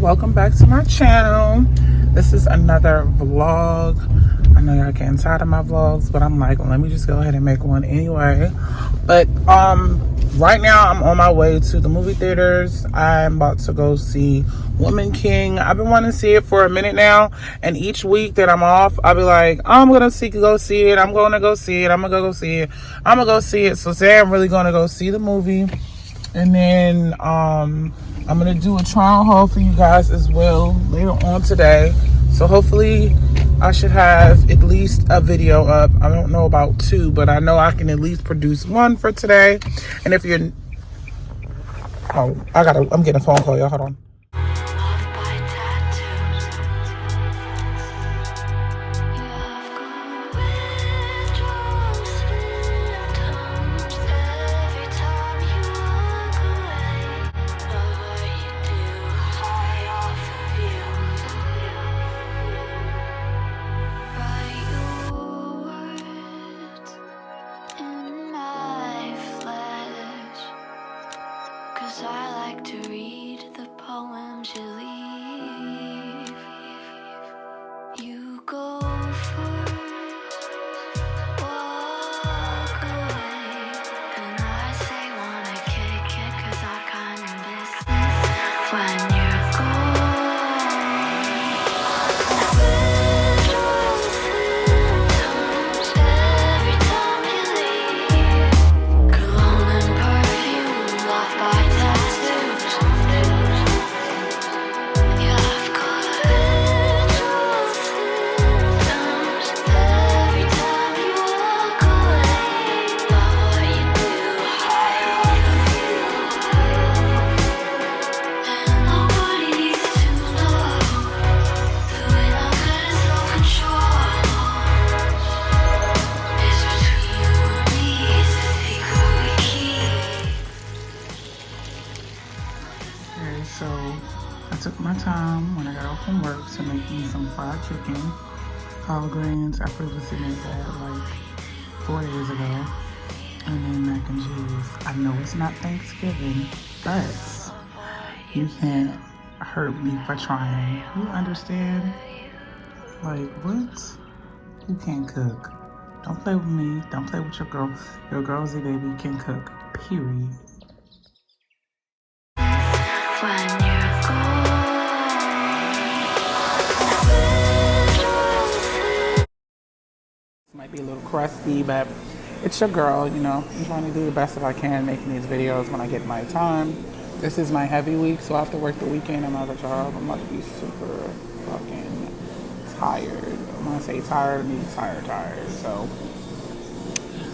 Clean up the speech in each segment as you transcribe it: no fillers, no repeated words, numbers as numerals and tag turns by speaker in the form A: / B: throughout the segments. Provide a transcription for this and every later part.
A: welcome back to my channel. This is another vlog. I know y'all getting tired of my vlogs, but I'm like, well, let me just go ahead and make one anyway. But right now I'm on my way to the movie theaters. I'm about to go see Woman King. I've been wanting to see it for a minute now, and each week that I'm off, I'll be like, I'm gonna go see it. I'm gonna go see it. I'm gonna go see it. I'm gonna go see it. So today I'm really gonna go see the movie, and then I'm gonna do a trial haul for you guys as well later on today. So hopefully I should have at least a video up. I don't know about two, but I know I can at least produce one for today. And if you're, I'm getting a phone call, y'all. Hold on.
B: I like to read the poems you leave. You go first, walk away, and I say wanna kick it 'cause I kinda miss this when you're gone. Withdrawal symptoms every time you leave. Cologne and perfume off by tattoos. Yeah, I've got withdrawal symptoms every time you walk away. Love what you do, high off of you. And nobody needs to know that when I'm good self-control is between you and me, it's the secret we keep.
A: Okay, so I took my time when I got off from work to make me some fried chicken, collard greens. I previously made that like 4 days ago. And then mac and cheese. I know it's not Thanksgiving, but you can't hurt me for trying. You understand? Like, what? You can't cook. Don't play with me. Don't play with your girl. Your girlsy baby can cook, period.
B: When you're gone.
A: Might be a little crusty, but it's your girl, you know. I'm trying to do the best that I can making these videos when I get my time. This is my heavy week, so I have to work the weekend and another job. I'm about to be super fucking tired. When I say tired, I mean tired. So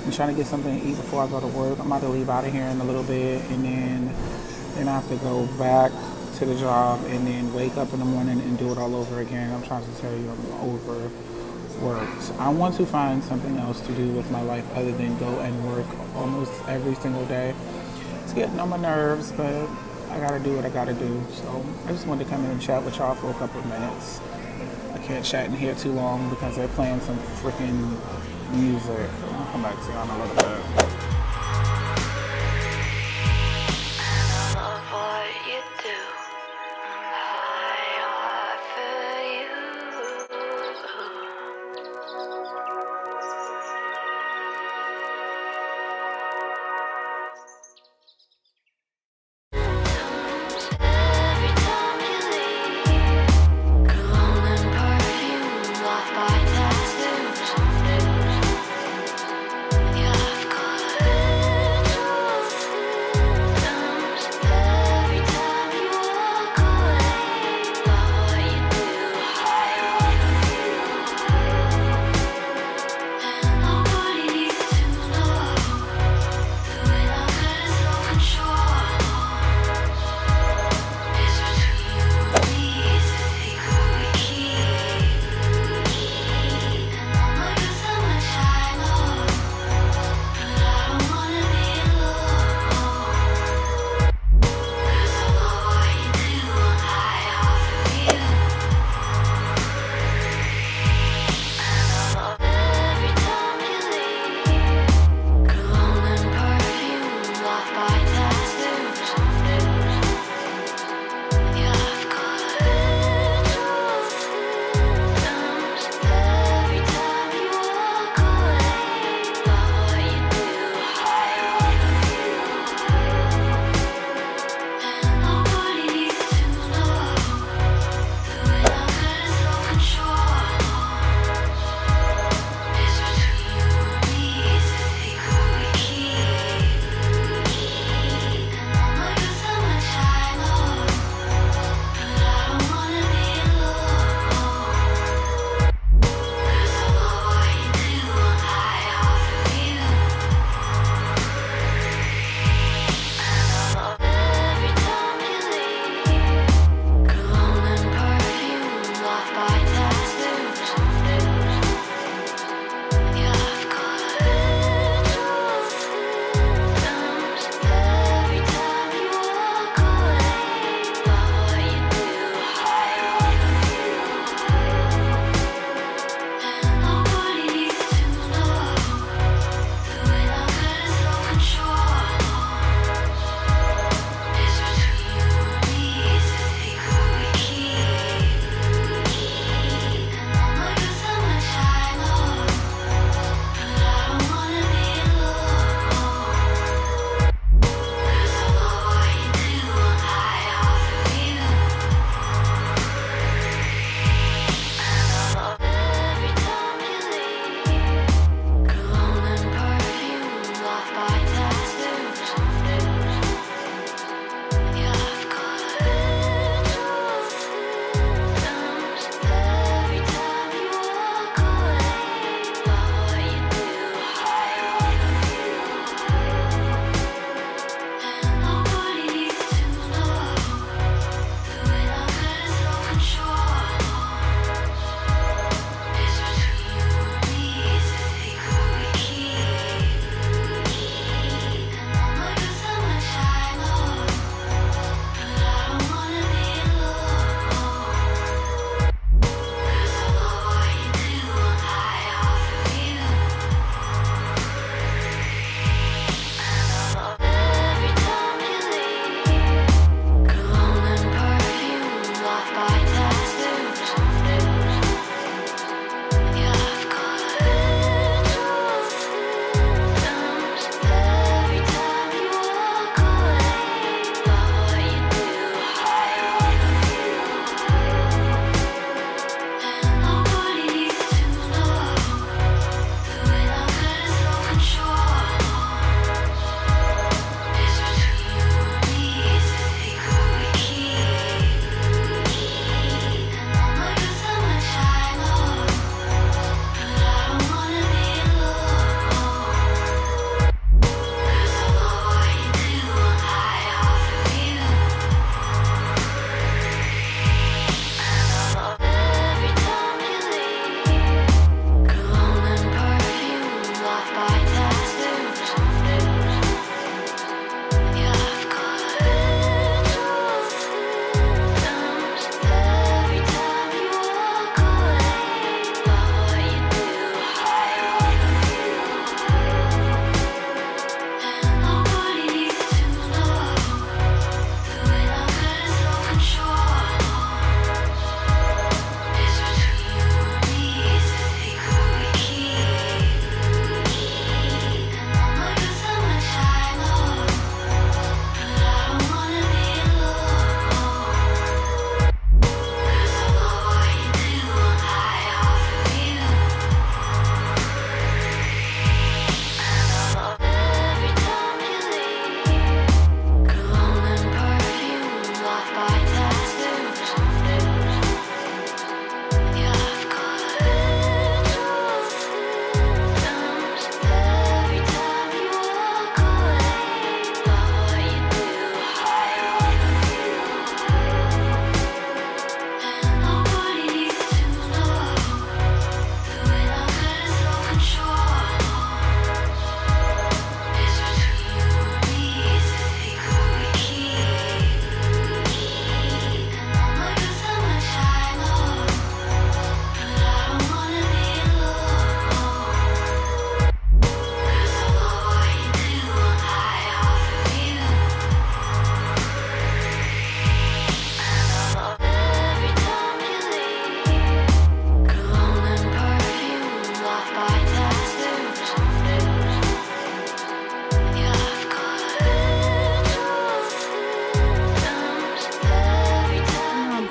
A: I'm trying to get something to eat before I go to work. I'm about to leave out of here in a little bit, and then I have to go back to the job and then wake up in the morning and do it all over again. I'm trying to tell you, I'm overworked. I want to find something else to do with my life other than go and work almost every single day. It's getting on my nerves, but I gotta do what I gotta do. So I just wanted to come in and chat with y'all for a couple of minutes. I can't chat in here too long because they're playing some freaking music. I'll come back to y'all in a little bit.
B: I love what you do. I'm high off of you. Every time you leave. Cologne and perfume off by tattoos. Yeah, I've got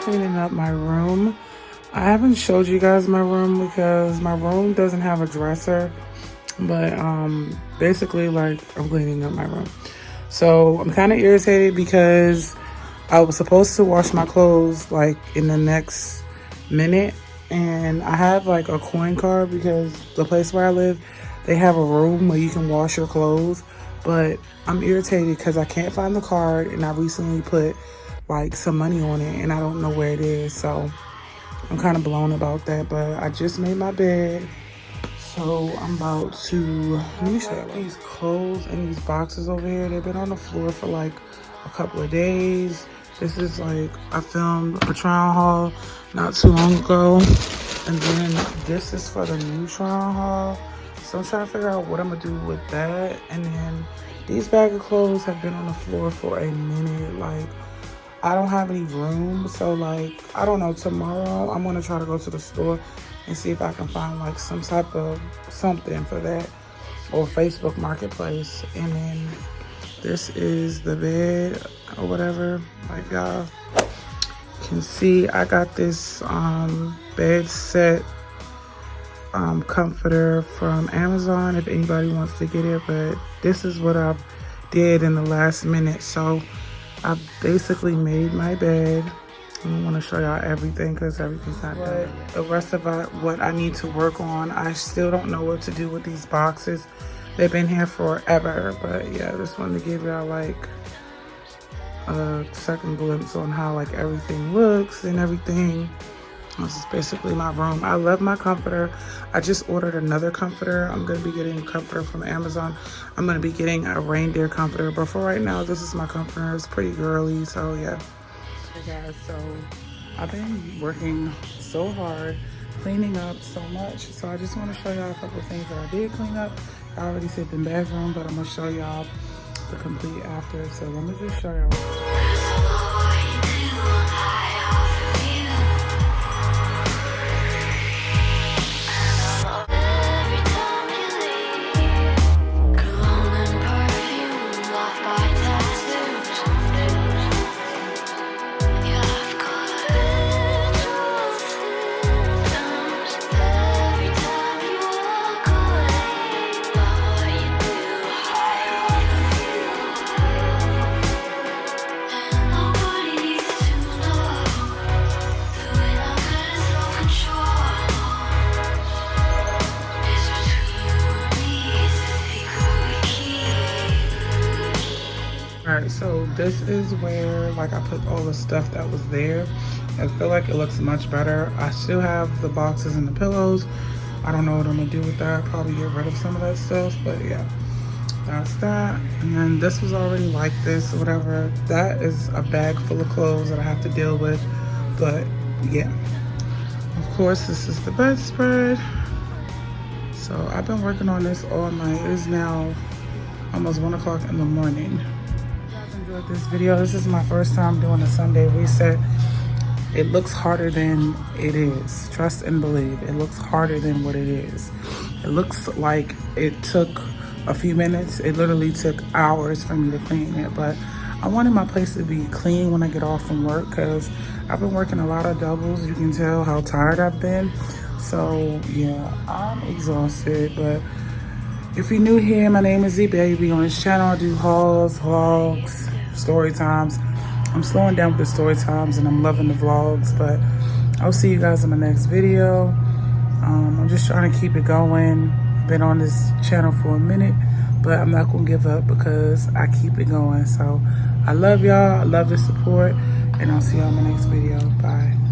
A: cleaning up my room. I haven't showed you guys my room because my room doesn't have a dresser, but basically like I'm cleaning up my room. So I'm kind of irritated because I was supposed to wash my clothes like in the next minute, and I have like a coin card because the place where I live, they have a room where you can wash your clothes, but I'm irritated because I can't find the card, and I recently put like some money on it and I don't know where it is, so I'm kind of blown about that. But I just made my bed, so I'm about to, let me show you these clothes and these boxes over here. They've been on the floor for like a couple of days. This is like, I filmed a trial haul not too long ago, and then this is for the new trial haul. So I'm trying to figure out what I'm gonna do with that. And then these bag of clothes have been on the floor for a minute. Like, I don't have any room, so like, I don't know, tomorrow I'm gonna try to go to the store and see if I can find like some type of something for that, or Facebook Marketplace. And then this is the bed or whatever. Like, y'all can see, I got this bed set comforter from Amazon if anybody wants to get it, but this is what I did in the last minute. So I basically made my bed. I don't want to show y'all everything because everything's not done. The rest of what I need to work on, I still don't know what to do with these boxes. They've been here forever, but yeah, I just wanted to give y'all like a second glimpse on how like everything looks and everything. This is basically my room. I love my comforter. I just ordered another comforter. I'm gonna be getting a comforter from Amazon. I'm gonna be getting a reindeer comforter, but for right now, this is my comforter. It's pretty girly, so yeah. Hey guys, so I've been working so hard, cleaning up so much. So I just want to show y'all a couple of things that I did clean up. I already said the bathroom, but I'm gonna show y'all the complete after. So let me just show y'all. Alright, so this is where like I put all the stuff that was there. I feel like it looks much better. I still have the boxes and the pillows. I don't know what I'm gonna do with that. Probably get rid of some of that stuff, but yeah, that's that. And then this was already like this or whatever. That is a bag full of clothes that I have to deal with, but yeah. Of course, this is the bedspread. So I've been working on this all night. It is now almost 1 o'clock in the morning. Enjoyed this video. This is my first time doing a Sunday reset. It looks harder than it is. Trust and believe. It looks harder than what it is. It looks like it took a few minutes. It literally took hours for me to clean it, but I wanted my place to be clean when I get off from work because I've been working a lot of doubles. You can tell how tired I've been. So yeah, I'm exhausted, but if you're new here, my name is Z Baby. On this channel, I do hauls, vlogs, story times. I'm slowing down with the story times and I'm loving the vlogs, but I'll see you guys in the next video. I'm just trying to keep it going. I've been on this channel for a minute, but I'm not gonna give up because I keep it going. So I love y'all, I love the support, and I'll see y'all in the next video. Bye.